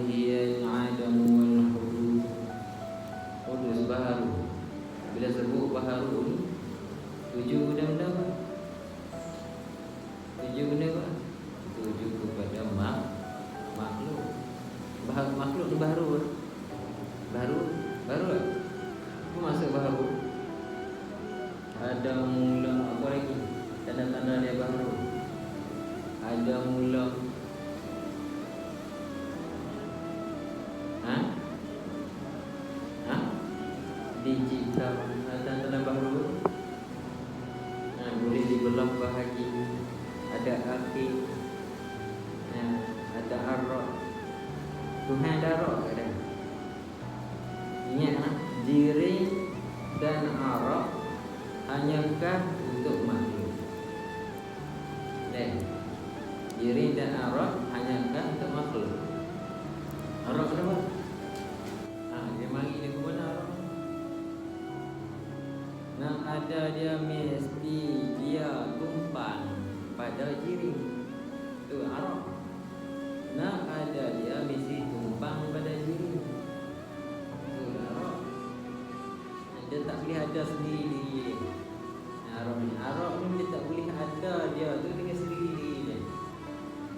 hiya al-adam wal hudud. Hudud baharu. Bila sebut baharu, tuju benda apa? Tuju benda apa? Tuju kepada makhluk. Makhluk tu baharu. Baru tak? Apa maksud baharu? Ada mula apa lagi? Tanda-tanda dia baharu. Ada mula dicipta. Tanda-tanda baharu boleh dibelah bahagi. Ada akhir, ada arah. Tuhan ada arah ada. Ingat jiring dan arah hanyakah untuk makhluk? Jiring dan arah hanyakah untuk makhluk? Arah kenapa? Dia mari dia ke mana arah? Nak ada dia mesti dia tumpang pada jiring. Tu arah. Nak ada dia mesti tumpang pada jiring. Tu arah. Dia tak boleh ada sendiri. Arah ni dia tak boleh ada dia tu dengan sendiri dia.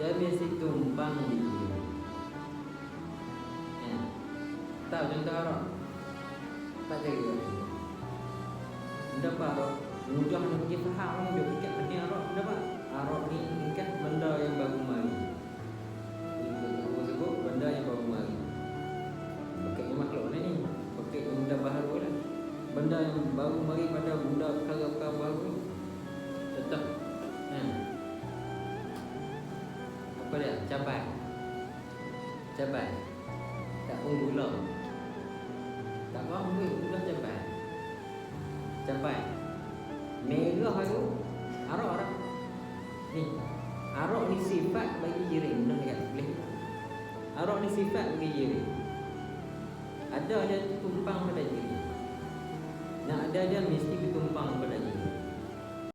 Dia mesti tumpang di jiring. Tahu contoh arah? Tak cari. Dapat arah mudah nak pergi faham dia fikir ni arah dapat. Arah ni kan benda yang baru mari. Itu aku sebut benda yang baru mari. Bukan makhluk ni. Bukan benda baharu lah. Benda yang baru mari pada benda perkara-perkara baru. Tetap. Apa dia? Cabai. Tak gula. Tak faham ke gula cabai. Cabai merah tu arak ni. Arak ni sifat bagi jiring. Dah lihat boleh. Arak ni sifat bagi jiring. Ada dia tumpang pada jiring. Nak ada dia mesti ditumpang pada jiring.